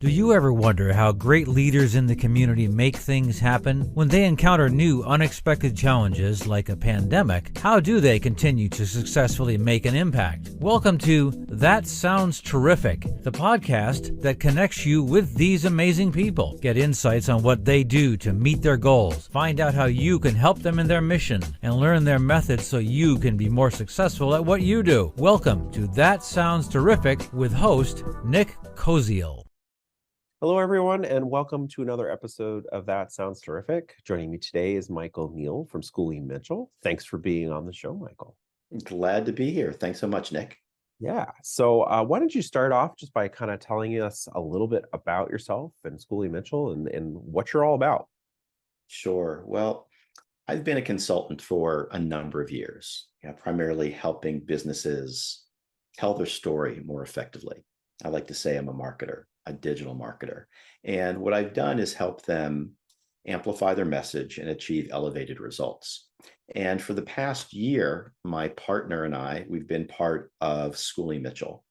Do you ever wonder how great leaders in the community make things happen? When they encounter new, unexpected challenges like a pandemic, how do they continue to successfully make an impact? Welcome to That Sounds Terrific, the podcast that connects you with these amazing people. Get insights on what they do to meet their goals, find out how you can help them in their mission, and learn their methods so you can be more successful at what you do. Welcome to That Sounds Terrific with host Nick Koziol. Hello, everyone, and welcome to another episode of That Sounds Terrific. Joining me today is Michael Neal from Schooley Mitchell. Thanks for being on the show, Michael. Glad to be here. Thanks so much, Nick. Yeah. So why don't you start off just by kind of telling us a little bit about yourself and Schooley Mitchell and what you're all about? Sure. Well, I've been a consultant for a number of years, primarily helping businesses tell their story more effectively. I like to say I'm a marketer, a digital marketer. And what I've done is help them amplify their message and achieve elevated results. And for the past year, my partner and I, we've been part of Schooley Mitchell.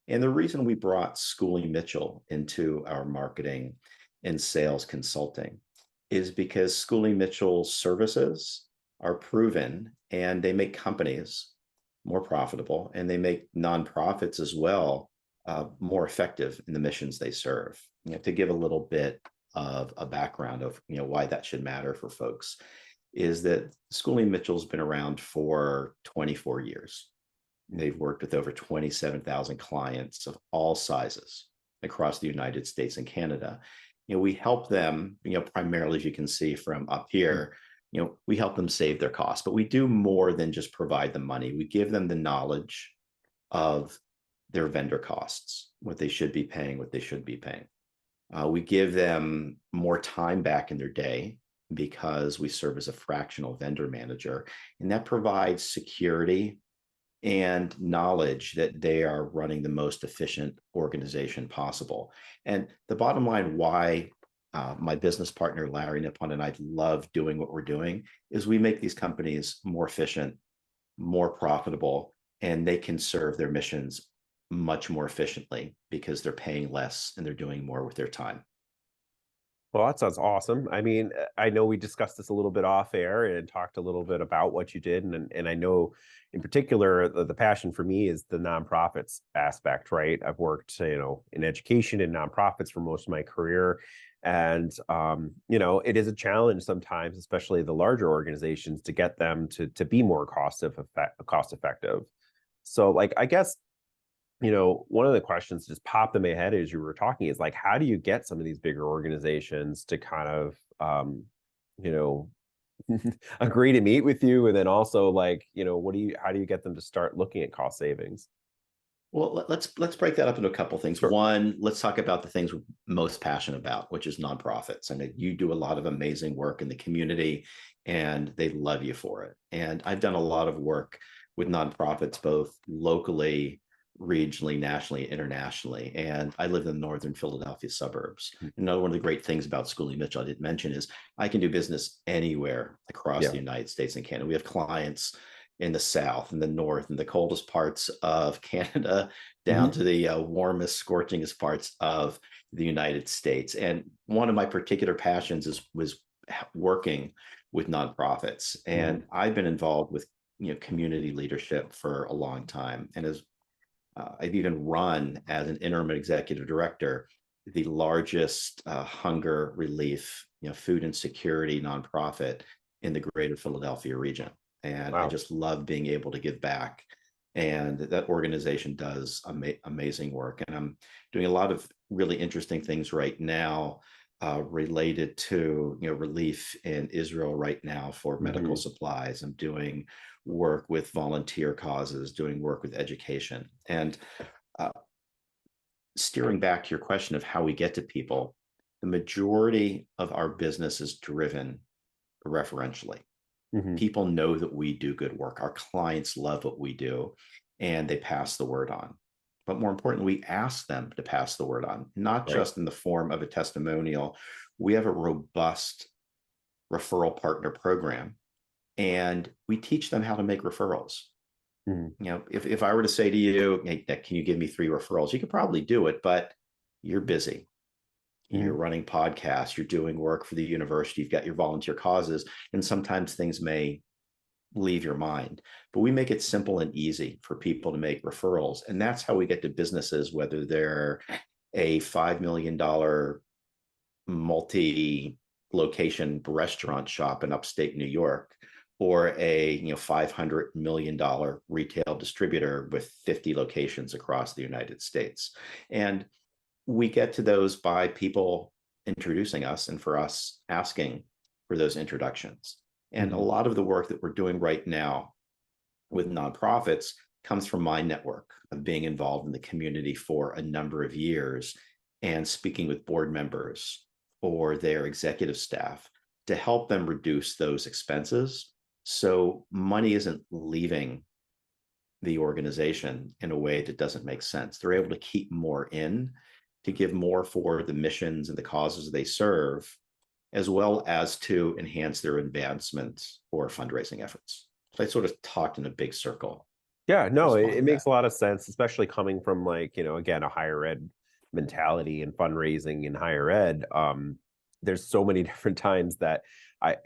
And the reason we brought Schooley Mitchell into our marketing and sales consulting is because Schooley Mitchell's services are proven and they make companies more profitable and they make nonprofits as well more effective in the missions they serve. To give a little bit of a background of why that should matter for folks is that Schooley Mitchell's been around for 24 years. They've worked with over 27,000 clients of all sizes across the United States and Canada. We help them, primarily, as you can see from up here, we help them save their costs, but we do more than just provide them money. We give them the knowledge of their vendor costs, what they should be paying, what they should be paying. We give them more time back in their day because we serve as a fractional vendor manager, and that provides security and knowledge that they are running the most efficient organization possible. And the bottom line why my business partner, Larry Nippon, and I love doing what we're doing is we make these companies more efficient, more profitable, and they can serve their missions much more efficiently because they're paying less and they're doing more with their time. Well, that sounds awesome. I mean, I know we discussed this a little bit off air and talked a little bit about what you did. And I know in particular, the passion for me is the nonprofits aspect, right? I've worked, in education and nonprofits for most of my career. And, it is a challenge sometimes, especially the larger organizations, to get them to be more cost effective. So I guess, one of the questions just popped in my head as you were talking is how do you get some of these bigger organizations to kind of, agree to meet with you? And then also how do you get them to start looking at cost savings? Well, let's break that up into a couple things. Sure. One, let's talk about the things we're most passionate about, which is nonprofits. I mean, you do a lot of amazing work in the community and they love you for it. And I've done a lot of work with nonprofits, both locally, regionally, nationally, internationally. And I live in the northern Philadelphia suburbs. Another one of the great things about Schooley Mitchell I didn't mention is I can do business anywhere across the United States and Canada. We have clients in the south, in the north, in the coldest parts of Canada, down to the warmest, scorchingest parts of the United States. And one of my particular passions was working with nonprofits. And I've been involved with community leadership for a long time. And as I've even run as an interim executive director, the largest hunger relief, food insecurity nonprofit in the greater Philadelphia region. And I just love being able to give back. And that organization does amazing work. And I'm doing a lot of really interesting things right now related to relief in Israel right now for medical supplies. I'm doing work with volunteer causes, doing work with education. And steering back to your question of how we get to people, the majority of our business is driven referentially. People know that we do good work. Our clients love what we do, and they pass the word on. But more importantly, we ask them to pass the word on, not just in the form of a testimonial. We have a robust referral partner program, and we teach them how to make referrals. If I were to say to you, hey, Nick, can you give me 3 referrals? You could probably do it, but you're busy. You're running podcasts, you're doing work for the university, you've got your volunteer causes, and sometimes things may leave your mind. But we make it simple and easy for people to make referrals. And that's how we get to businesses, whether they're a $5 million multi-location restaurant shop in upstate New York, or a $500 million retail distributor with 50 locations across the United States. And we get to those by people introducing us and for us asking for those introductions. And a lot of the work that we're doing right now with nonprofits comes from my network of being involved in the community for a number of years and speaking with board members or their executive staff to help them reduce those expenses. So money isn't leaving the organization in a way that doesn't make sense. They're able to keep more in, to give more for the missions and the causes they serve, as well as to enhance their advancement or fundraising efforts. So I sort of talked in a big circle. Yeah, no, it makes a lot of sense, especially coming from like, again, a higher ed mentality and fundraising in higher ed. There's so many different times that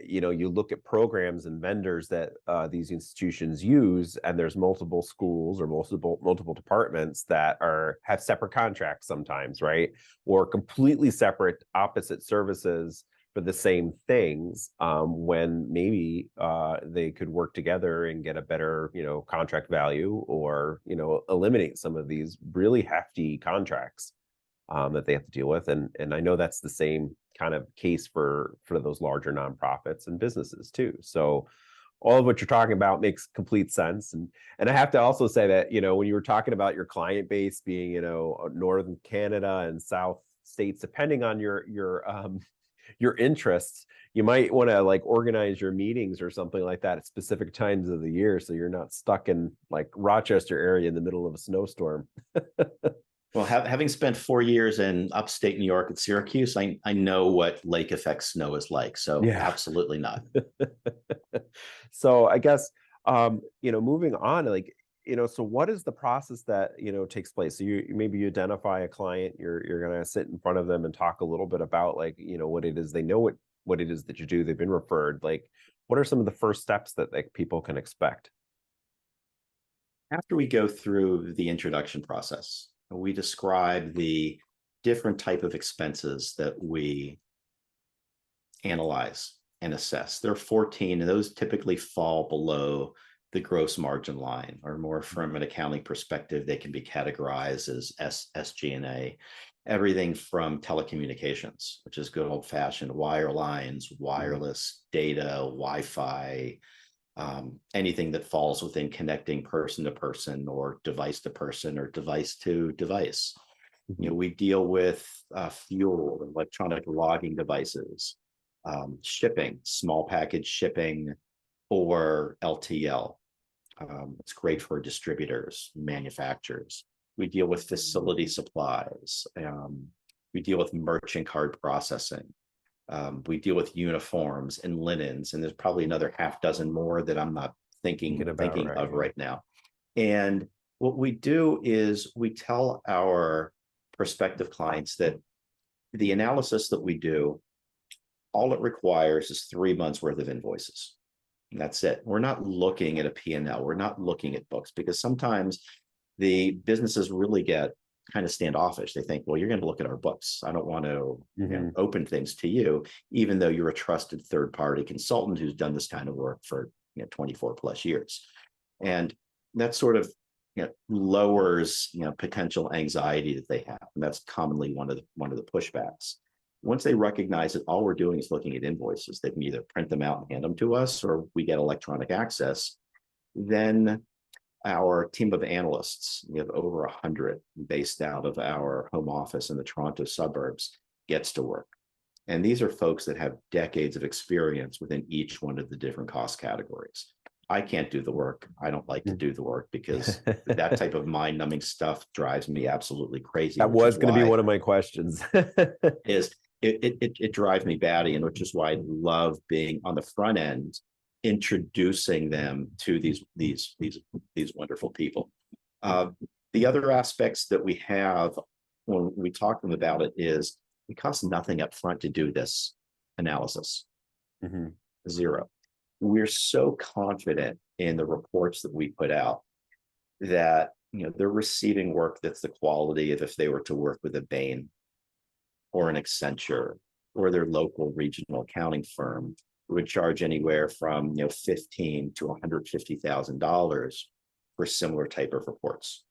you look at programs and vendors that these institutions use, and there's multiple schools or multiple departments that have separate contracts sometimes, right? Or completely separate opposite services for the same things, when maybe they could work together and get a better, contract value, or, eliminate some of these really hefty contracts that they have to deal with. And I know that's the same kind of case for those larger nonprofits and businesses too. So all of what you're talking about makes complete sense. And I have to also say that, when you were talking about your client base being, Northern Canada and South states, depending on your interests, you might want to like organize your meetings or something like that at specific times of the year, so you're not stuck in like Rochester area in the middle of a snowstorm. Well, having spent 4 years in upstate New York at Syracuse, I know what lake effect snow is like. So yeah, absolutely not. So I guess, moving on, like, so what is the process that, takes place? So you identify a client, you're going to sit in front of them and talk a little bit about like, what it is, they know what it is that you do, they've been referred. Like, what are some of the first steps that like people can expect? After we go through the introduction process, we describe the different type of expenses that we analyze and assess. There are 14, and those typically fall below the gross margin line, or more from an accounting perspective, they can be categorized as SG&A. Everything from telecommunications, which is good old-fashioned wire lines, wireless data, Wi-Fi, anything that falls within connecting person to person or device to person or device to device. We deal with fuel, electronic logging devices, shipping, small package shipping, or LTL. It's great for distributors, manufacturers. We deal with facility supplies. We deal with merchant card processing. We deal with uniforms and linens, and there's probably another half dozen more that I'm not thinking of right now. And what we do is we tell our prospective clients that the analysis that we do, all it requires is 3 months worth of invoices. And that's it. We're not looking at a P&L. We're not looking at books, because sometimes the businesses really get kind of standoffish. They think, well, you're going to look at our books. I don't want to open things to you, even though you're a trusted third-party consultant who's done this kind of work for 24 plus years. And that sort of lowers potential anxiety that they have. And that's commonly one of the pushbacks. Once they recognize that all we're doing is looking at invoices, they can either print them out and hand them to us, or we get electronic access. Then our team of analysts, we have over 100 based out of our home office in the Toronto suburbs, gets to work. And these are folks that have decades of experience within each one of the different cost categories. I can't do the work. I don't like to do the work, because that type of mind-numbing stuff drives me absolutely crazy. That was going to be one of my questions. It drives me batty, and which is why I love being on the front end, introducing them to these wonderful people. The other aspects that we have when we talk to them about it is It costs nothing up front to do this analysis. Zero. We're so confident in the reports that we put out that they're receiving work that's the quality of if they were to work with a Bain or an Accenture or their local regional accounting firm, who would charge anywhere from $15,000 to $150,000 for similar type of reports.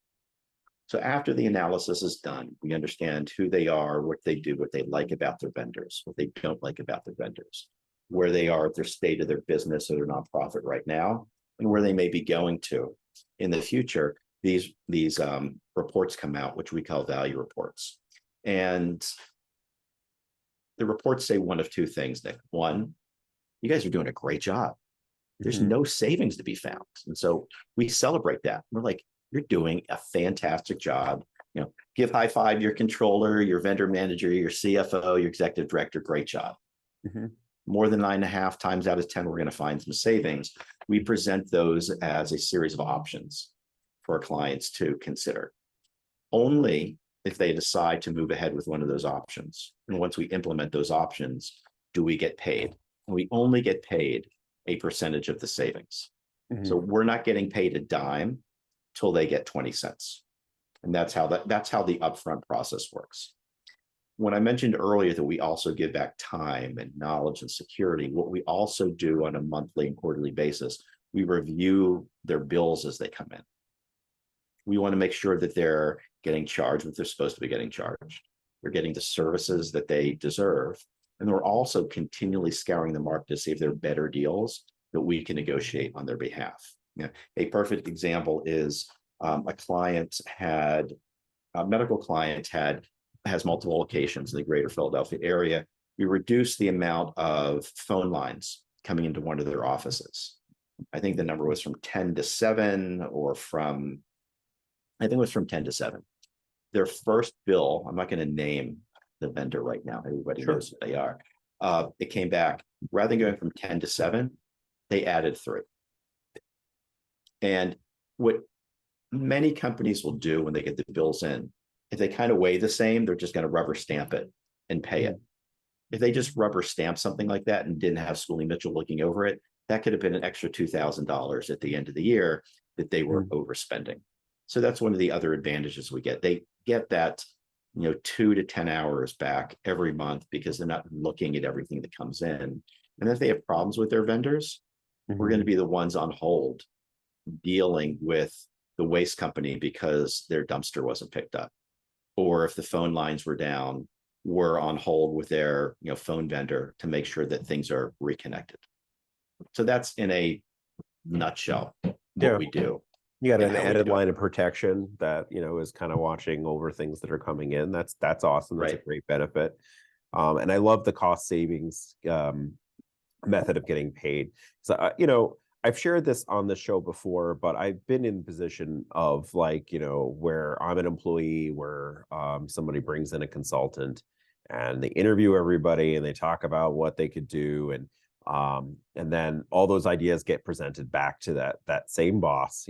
So after the analysis is done, we understand who they are, what they do, what they like about their vendors, what they don't like about their vendors, where they are at their state of their business or their nonprofit right now, and where they may be going to in the future. These reports come out, which we call value reports. And the reports say one of two things, Nick. One, you guys are doing a great job. There's no savings to be found. And so we celebrate that. We're like, you're doing a fantastic job. Give high five your controller, your vendor manager, your CFO, your executive director, great job. More than 9.5 times out of 10, we're going to find some savings. We present those as a series of options for our clients to consider. Only if they decide to move ahead with one of those options. And once we implement those options, do we get paid? And we only get paid a percentage of the savings. So we're not getting paid a dime till they get 20 cents. And that's how the upfront process works. When I mentioned earlier that we also give back time and knowledge and security, what we also do on a monthly and quarterly basis, we review their bills as they come in. We want to make sure that they're getting charged what they're supposed to be getting charged. They're getting the services that they deserve. And we're also continually scouring the market to see if there are better deals that we can negotiate on their behalf. A perfect example is a medical client has multiple locations in the greater Philadelphia area. We reduced the amount of phone lines coming into one of their offices. I think the number was from 10 to 7 or from 10 to 7. Their first bill, I'm not going to name the vendor right now. Everybody knows who they are. It came back, rather than going from 10 to 7, they added 3. And what many companies will do when they get the bills in, if they kind of weigh the same, they're just going to rubber stamp it and pay it. If they just rubber stamp something like that and didn't have Schooley Mitchell looking over it, that could have been an extra $2,000 at the end of the year that they were overspending. So that's one of the other advantages we get. They get that 2 to 10 hours back every month because they're not looking at everything that comes in. And if they have problems with their vendors, we're going to be the ones on hold dealing with the waste company because their dumpster wasn't picked up. Or if the phone lines were down, we're on hold with their phone vendor to make sure that things are reconnected. So that's in a nutshell what we do. You got an added line of protection that is kind of watching over things that are coming in. That's awesome. That's a great benefit. And I love the cost savings method of getting paid. So I've shared this on the show before, but I've been in the position of where I'm an employee, where somebody brings in a consultant and they interview everybody and they talk about what they could do. And then all those ideas get presented back to that same boss,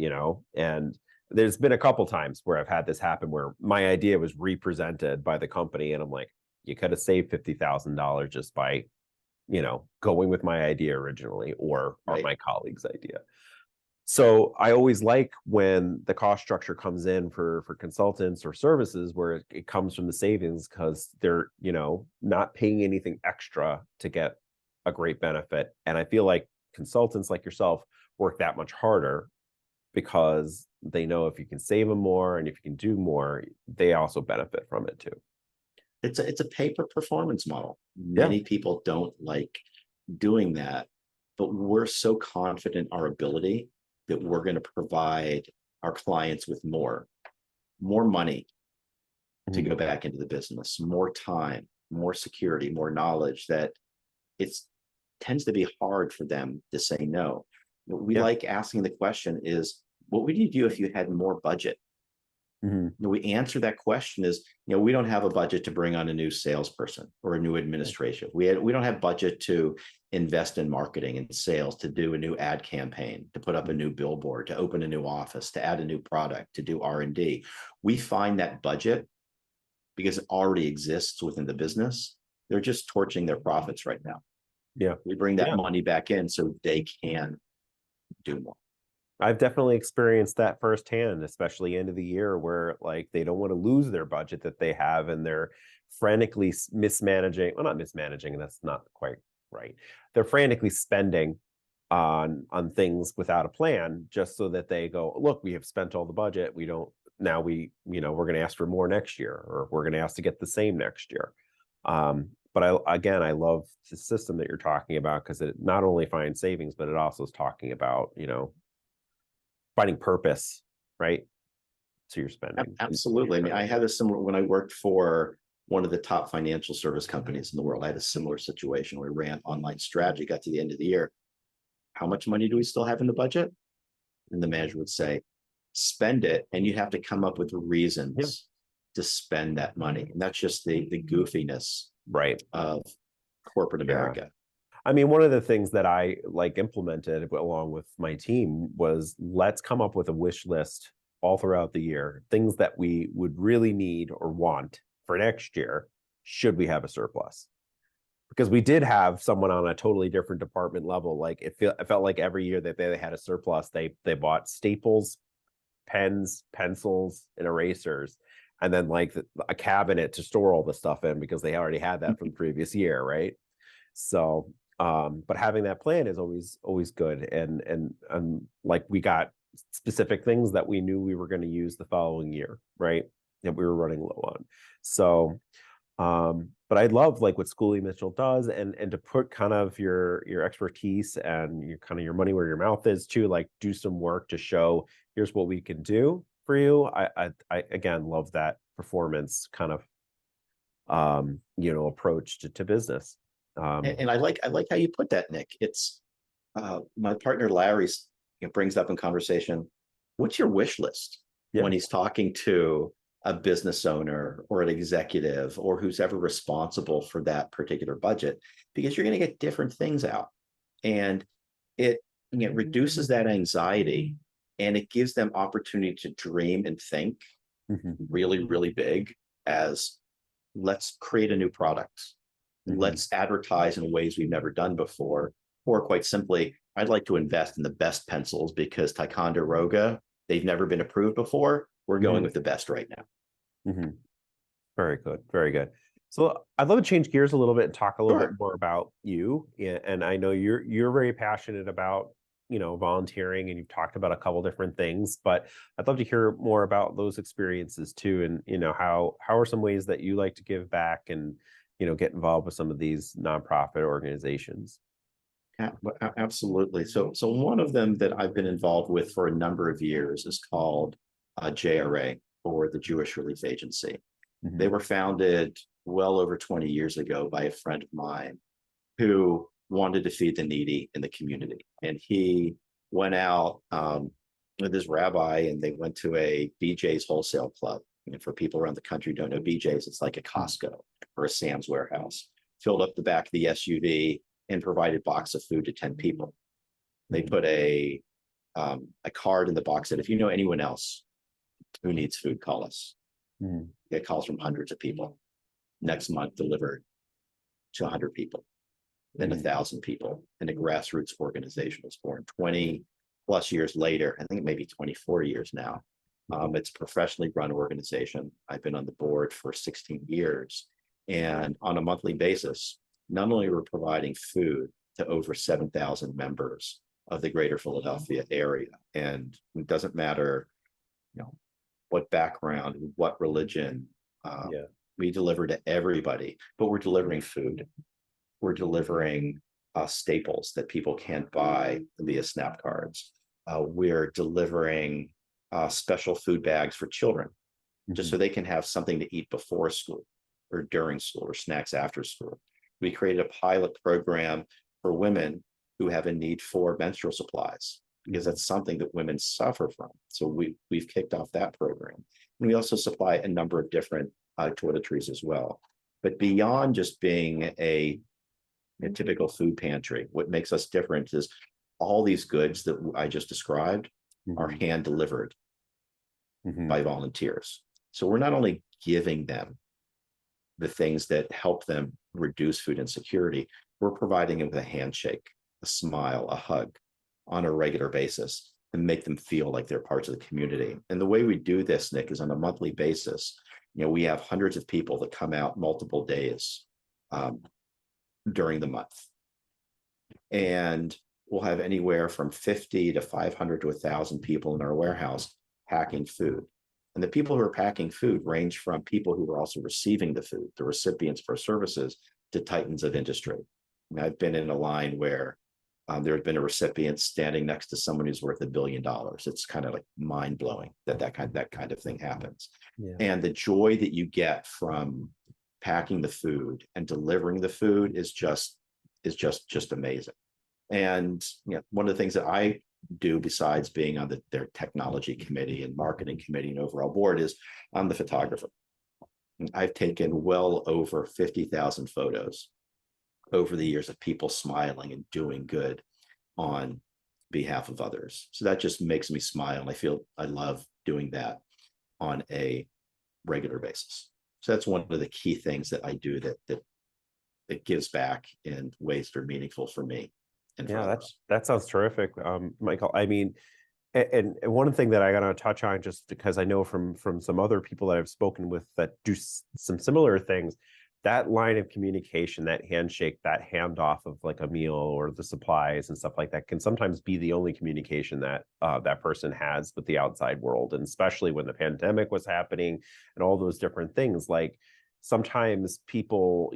and there's been a couple times where I've had this happen where my idea was represented by the company. And I'm like, you could have saved $50,000 just by going with my idea originally or my colleague's idea. So I always like when the cost structure comes in for consultants or services where it comes from the savings, because they're not paying anything extra to get a great benefit. And I feel like consultants like yourself work that much harder because they know if you can save them more and if you can do more, they also benefit from it too. It's a pay per performance model. Many people don't like doing that, but we're so confident in our ability that we're going to provide our clients with more money to go back into the business, more time, more security, more knowledge, that it tends to be hard for them to say no. What we like asking the question is, what would you do if you had more budget? We answer that question is, we don't have a budget to bring on a new salesperson or a new administration. We don't have budget to invest in marketing and sales, to do a new ad campaign, to put up a new billboard, to open a new office, to add a new product, to do R&D. We find that budget because it already exists within the business. They're just torching their profits right now. Yeah. We bring that Yeah. money back in so they can do more. I've definitely experienced that firsthand, especially end of the year, where like they don't want to lose their budget that they have, and they're frantically mismanaging. Well, not mismanaging, that's not quite right. They're frantically spending on things without a plan, just so that they go, look, we have spent all the budget. We don't now. We're going to ask for more next year, or we're going to ask to get the same next year. But I love the system that you're talking about, because it not only finds savings, but it also is talking about, finding purpose, right? So you're spending. Absolutely. I mean, I had a similar, when I worked for one of the top financial service companies in the world, I had a similar situation where we ran online strategy, got to the end of the year. How much money do we still have in the budget? And the manager would say, spend it. And you have to come up with reasons to spend that money. And that's just the goofiness, right, of corporate America. I mean, one of the things that I implemented along with my team was, let's come up with a wish list all throughout the year, things that we would really need or want for next year, should we have a surplus. Because we did have someone on a totally different department level. Like it felt like every year that they had a surplus, they bought staples, pens, pencils, and erasers, and then like a cabinet to store all the stuff in, because they already had that from the previous year, right? So, but having that plan is always good, and like we got specific things that we knew we were going to use the following year, right? That we were running low on. So, but I love like what Schooley Mitchell does, and to put kind of your expertise and your kind of your money where your mouth is, to like do some work to show, here's what we can do for you. I again love that performance kind of approach to business. And I like how you put that, Nick. It's my partner Larry brings up in conversation, what's your wish list, when he's talking to a business owner or an executive or who's ever responsible for that particular budget, because you're going to get different things out, and it reduces that anxiety, and it gives them opportunity to dream and think really, really big, as let's create a new product. Let's advertise in ways we've never done before. Or quite simply, I'd like to invest in the best pencils, because Ticonderoga, they've never been approved before. We're going with the best right now. Very good. Very good. So I'd love to change gears a little bit and talk a little bit more about you. And I know you're very passionate about, volunteering, and you've talked about a couple different things, but I'd love to hear more about those experiences too. And, how are some ways that you like to give back and, get involved with some of these nonprofit organizations? Absolutely. So one of them that I've been involved with for a number of years is called JRA, or the Jewish Relief Agency. They were founded well over 20 years ago by a friend of mine who wanted to feed the needy in the community. And he went out with his rabbi, and they went to a BJ's wholesale club. And for people around the country who don't know BJ's, it's like a Costco or a Sam's Warehouse. Filled up the back of the SUV and provided box of food to 10 people. They put a card in the box that if you know anyone else who needs food, call us. Get calls from hundreds of people. Next month, delivered to 100 people, then 1,000 people, and a grassroots organization was born. 20 plus years later, I think maybe 24 years now. It's a professionally run organization. I've been on the board for 16 years, and on a monthly basis, not only we're providing food to over 7,000 members of the greater Philadelphia area, and it doesn't matter, what background, what religion, we deliver to everybody, but we're delivering food. We're delivering staples that people can't buy via SNAP cards. We're delivering special food bags for children, just so they can have something to eat before school or during school, or snacks after school. We created a pilot program for women who have a need for menstrual supplies, because that's something that women suffer from. So we've kicked off that program. And we also supply a number of different toiletries as well. But beyond just being a typical food pantry, what makes us different is all these goods that I just described are hand delivered by volunteers. So we're not only giving them the things that help them reduce food insecurity, we're providing them with a handshake, a smile, a hug on a regular basis and make them feel like they're parts of the community. And the way we do this, Nick, is on a monthly basis. We have hundreds of people that come out multiple days during the month. And we'll have anywhere from 50 to 500 to 1,000 people in our warehouse packing food. And the people who are packing food range from people who are also receiving the food, the recipients for services, to titans of industry. I've been in a line where there has been a recipient standing next to someone who's worth $1 billion. It's kind of like mind blowing that kind of thing happens. Yeah. And the joy that you get from packing the food and delivering the food is just amazing. And one of the things that I do besides being on their technology committee and marketing committee and overall board is I'm the photographer. I've taken well over 50,000 photos over the years of people smiling and doing good on behalf of others. So that just makes me smile. And I feel I love doing that on a regular basis. So that's one of the key things that I do that gives back in ways that are meaningful for me. And for others. That sounds terrific, Michael. I mean, and one thing that I got to touch on, just because I know from some other people that I've spoken with that do some similar things, that line of communication, that handshake, that handoff of like a meal or the supplies and stuff like that can sometimes be the only communication that that person has with the outside world. And especially when the pandemic was happening and all those different things, like sometimes people,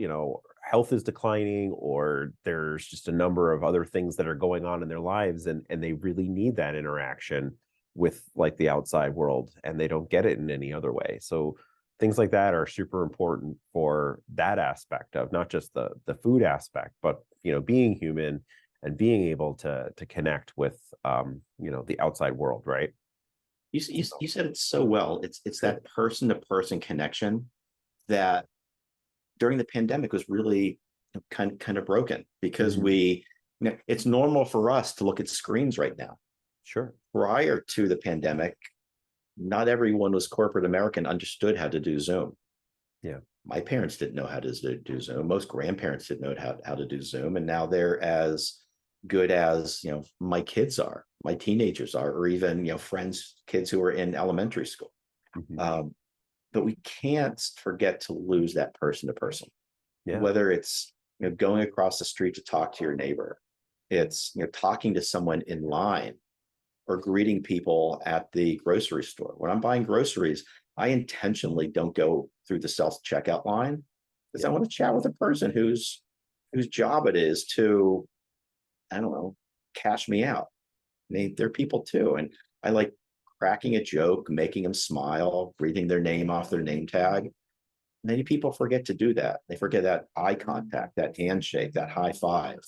health is declining, or there's just a number of other things that are going on in their lives, and they really need that interaction with like the outside world, and they don't get it in any other way. So things like that are super important for that aspect of not just the food aspect, but being human and being able to connect with the outside world, right? You said it so well. It's that person-to-person connection that during the pandemic was really kind of broken, because it's normal for us to look at screens right now. Sure. Prior to the pandemic, not everyone was corporate American understood how to do Zoom. Yeah. My parents didn't know how to do Zoom. Most grandparents didn't know how to do Zoom. And now they're as good as, my kids are, my teenagers are, or even, friends, kids who are in elementary school. Mm-hmm. But we can't forget to lose that person to person, whether it's, going across the street to talk to your neighbor, it's, talking to someone in line, or greeting people at the grocery store. When I'm buying groceries, I intentionally don't go through the self-checkout line, because I want to chat with a person whose job it is to, I don't know, cash me out. They're people too. And I like cracking a joke, making them smile, reading their name off their name tag. Many people forget to do that. They forget that eye contact, that handshake, that high five.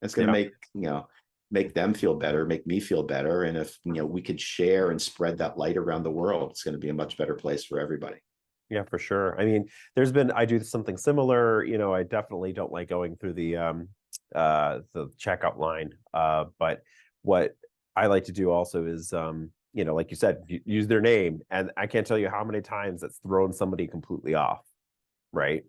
It's going to make them feel better, make me feel better. And if, we could share and spread that light around the world, it's going to be a much better place for everybody. Yeah, for sure. I mean, I do something similar. I definitely don't like going through the checkout line. But what I like to do also is, like you said, use their name. And I can't tell you how many times that's thrown somebody completely off. Right.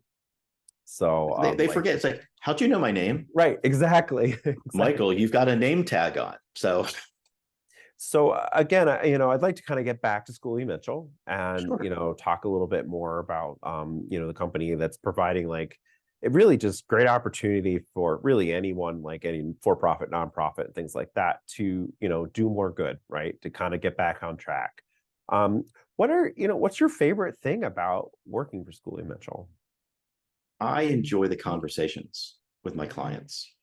So they forget. It's like, how'd you know my name? Right. Exactly. Michael, you've got a name tag on. So again, I'd like to kind of get back to Schooley Mitchell and, sure. Talk a little bit more about, the company that's providing it really just great opportunity for really anyone, like any for-profit, nonprofit, and things like that to, do more good, right? To kind of get back on track. What's your favorite thing about working for Schooley Mitchell? I enjoy the conversations with my clients.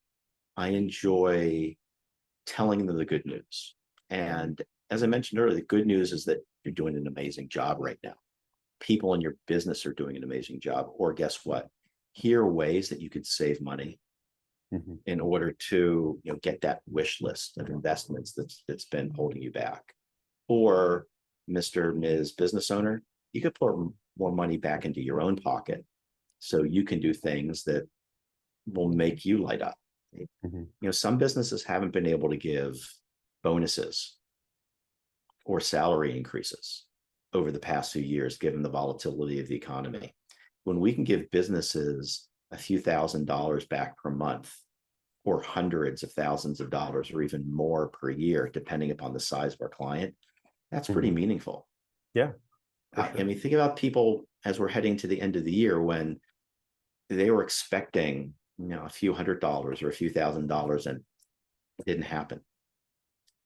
I enjoy telling them the good news. And as I mentioned earlier, the good news is that you're doing an amazing job right now. People in your business are doing an amazing job. Or guess what? Here are ways that you could save money in order to get that wish list of investments that's been holding you back. Or Mr. Ms. Business owner, you could pour more money back into your own pocket so you can do things that will make you light up. Some businesses haven't been able to give bonuses or salary increases over the past few years, given the volatility of the economy. when we can give businesses a few $1,000s back per month, or hundreds of thousands of dollars, or even more per year, depending upon the size of our client, that's pretty meaningful. Yeah. I mean, think about people as we're heading to the end of the year when they were expecting, a few $100s or a few $1,000s, and it didn't happen.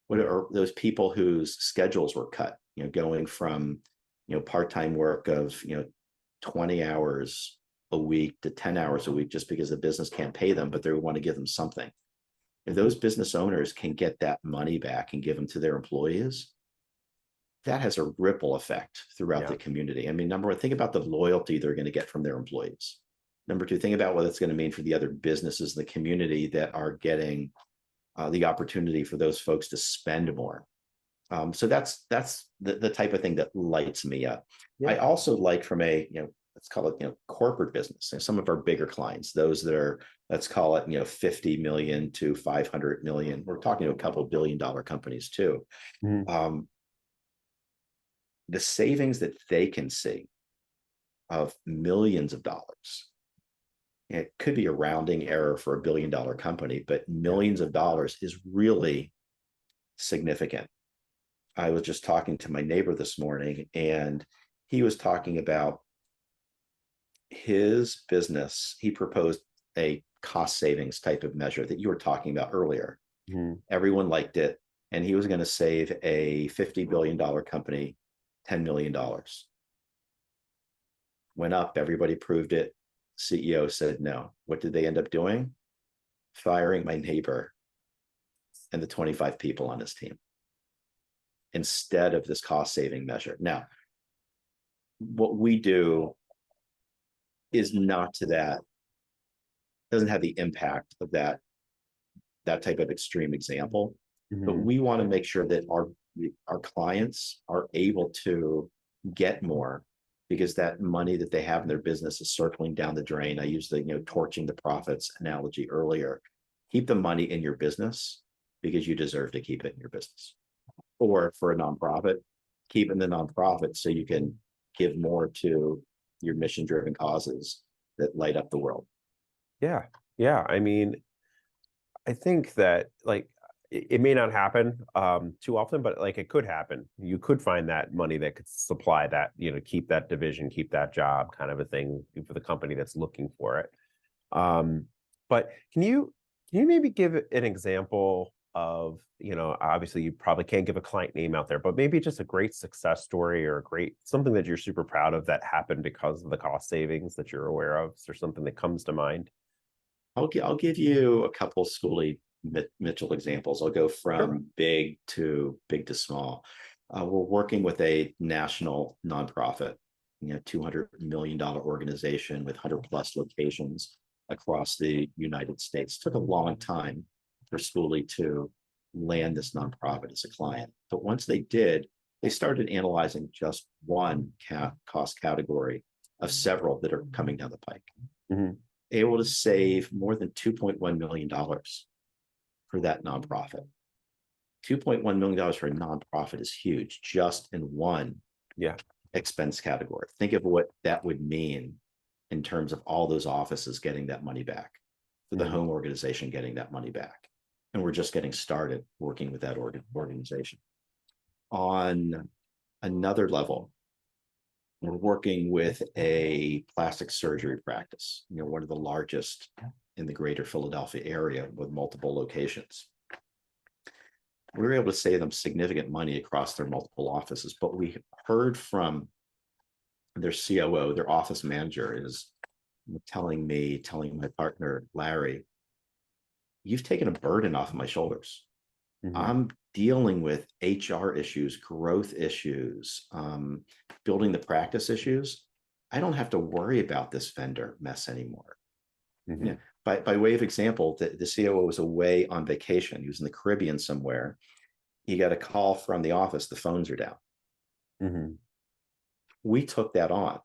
What are those people whose schedules were cut, going from, part-time work of, 20 hours a week to 10 hours a week just because the business can't pay them, but they want to give them something. If those business owners can get that money back and give them to their employees, that has a ripple effect throughout the community. I mean, number one, think about the loyalty they're going to get from their employees. Number two, think about what it's going to mean for the other businesses in the community that are getting the opportunity for those folks to spend more. So that's the type of thing that lights me up. I also like from a, let's call it, corporate business. And some of our bigger clients, those that are, let's call it, 50 million to 500 million. We're talking to a couple of $1 billion companies too. The savings that they can see of millions of dollars. It could be a rounding error for $1 billion company, but millions of dollars is really significant. I was just talking to my neighbor this morning, and he was talking about his business. He proposed a cost savings type of measure that you were talking about earlier. Everyone liked it, and he was going to save a $50 billion company $10 million. Went up, everybody approved it. CEO said no. What did they end up doing? Firing my neighbor and the 25 people on his team instead of this cost saving measure. Now, what we do is not to that, doesn't have the impact of that type of extreme example, but we want to make sure that our clients are able to get more, because that money that they have in their business is circling down the drain. I used the torching the profits analogy earlier. Keep the money in your business because you deserve to keep it in your business. Or for a nonprofit, keep in the nonprofit so you can give more to your mission-driven causes that light up the world. Yeah. I mean, I think that it may not happen too often, but it could happen. You could find that money that could supply that, keep that division, keep that job, kind of a thing for the company that's looking for it. But can you maybe give an example of, obviously you probably can't give a client name out there, but maybe just a great success story or something that you're super proud of that happened because of the cost savings that you're aware of? Is there something that comes to mind? I'll give you a couple Schooley Mitchell examples. I'll go from big to small. We're working with a national nonprofit, $200 million organization with 100+ locations across the United States. Took a long time for Schooley to land this nonprofit as a client, but once they did, they started analyzing just one cost category of several that are coming down the pike. Able to save more than $2.1 million for that nonprofit. $2.1 million for a nonprofit is huge, just in one expense category. Think of what that would mean in terms of all those offices getting that money back, for the home organization getting that money back. And we're just getting started working with that organization. On another level, we're working with a plastic surgery practice, one of the largest in the greater Philadelphia area with multiple locations. We were able to save them significant money across their multiple offices, but we heard from their COO, their office manager, is telling my partner, Larry, you've taken a burden off of my shoulders. I'm dealing with HR issues, growth issues, building the practice issues. I don't have to worry about this vendor mess anymore. By way of example, the COO was away on vacation. He was in the Caribbean somewhere. He got a call from the office. The phones are down. We took that on.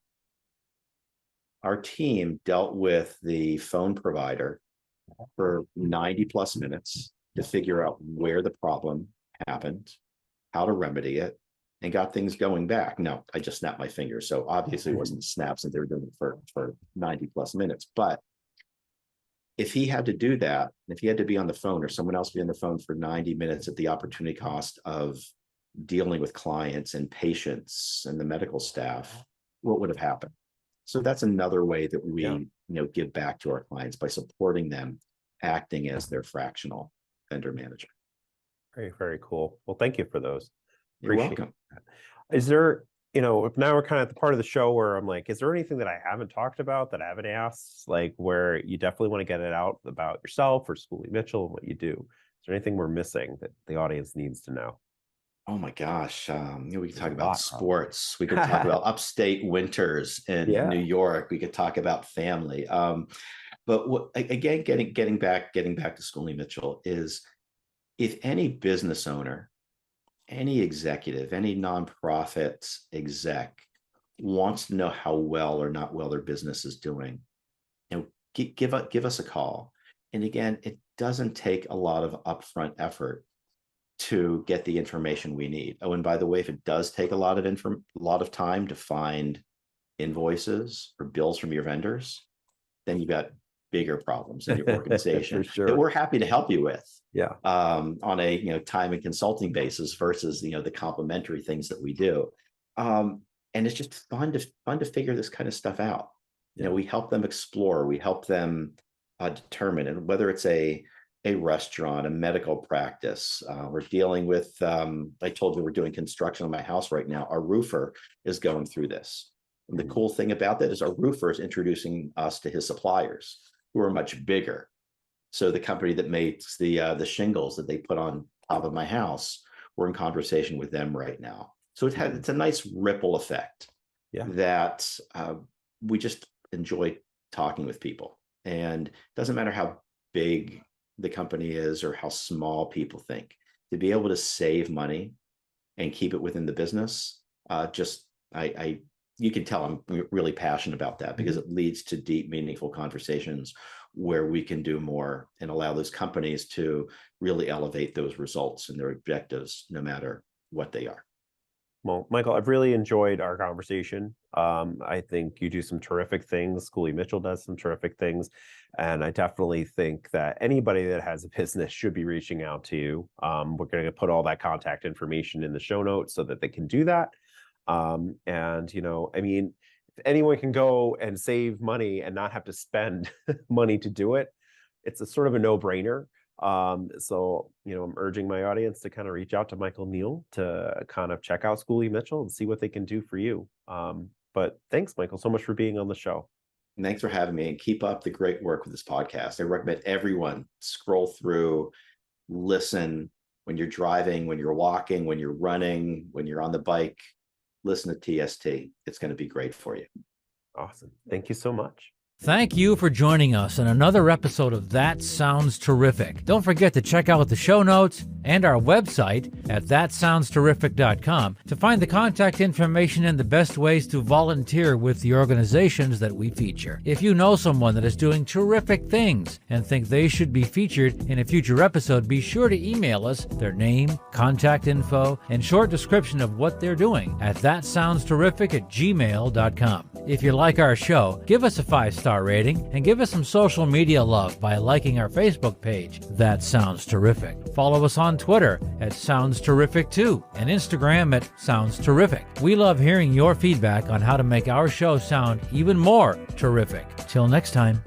Our team dealt with the phone provider for 90+ minutes to figure out where the problem happened, how to remedy it, and got things going back. No, I just snapped my fingers. So obviously it wasn't snaps and they were doing it for 90 plus minutes. But if he had to do that, if he had to be on the phone or someone else be on the phone for 90 minutes at the opportunity cost of dealing with clients and patients and the medical staff, what would have happened? So that's another way that we give back to our clients by supporting them, acting as their fractional vendor manager. Very, very cool. Well, thank you for those. You're welcome. That. Is there, if now we're kind of at the part of the show where I'm like, is there anything that I haven't talked about that I haven't asked, like where you definitely want to get it out about yourself or Schooley Mitchell and what you do? Is there anything we're missing that the audience needs to know? Oh my gosh. We could talk about sports. We could talk about upstate winters in New York. We could talk about family. But again, getting back to Schooley Mitchell is, if any business owner, any executive, any nonprofit exec wants to know how well or not well their business is doing, give us a call. And again, it doesn't take a lot of upfront effort to get the information we need. Oh, and by the way, if it does take a lot of time to find invoices or bills from your vendors, then you've got bigger problems in your organization that we're happy to help you with. On a time and consulting basis versus the complementary things that we do. And it's just fun to figure this kind of stuff out. We help them explore, we help them determine, and whether it's a restaurant, a medical practice, we're dealing with, I told you we're doing construction on my house right now. Our roofer is going through this. And the cool thing about that is our roofer is introducing us to his suppliers, who are much bigger. So the company that makes the shingles that they put on top of my house, we're in conversation with them right now. So it's a nice ripple effect that we just enjoy talking with people. And it doesn't matter how big the company is or how small people think. To be able to save money and keep it within the business, you can tell I'm really passionate about that, because it leads to deep, meaningful conversations where we can do more and allow those companies to really elevate those results and their objectives, no matter what they are. Well, Michael, I've really enjoyed our conversation. I think you do some terrific things. Schooley Mitchell does some terrific things. And I definitely think that anybody that has a business should be reaching out to you. We're going to put all that contact information in the show notes so that they can do that. If anyone can go and save money and not have to spend money to do it, it's a sort of a no-brainer. So I'm urging my audience to kind of reach out to Michael Neal to kind of check out Schooley Mitchell and see what they can do for you. But thanks, Michael, so much for being on the show. Thanks for having me, and keep up the great work with this podcast. I recommend everyone scroll through, listen when you're driving, when you're walking, when you're running, when you're on the bike. Listen to TST. It's going to be great for you. Awesome. Thank you so much. Thank you for joining us on another episode of That Sounds Terrific. Don't forget to check out the show notes and our website at thatsoundsterrific.com to find the contact information and the best ways to volunteer with the organizations that we feature. If you know someone that is doing terrific things and think they should be featured in a future episode, be sure to email us their name, contact info, and short description of what they're doing at thatsoundsterrific@gmail.com. If you like our show, give us a 5-star rating and give us some social media love by liking our Facebook page, That Sounds Terrific. Follow us on Twitter at Sounds Terrific 2 and Instagram at Sounds Terrific. We love hearing your feedback on how to make our show sound even more terrific. Till next time.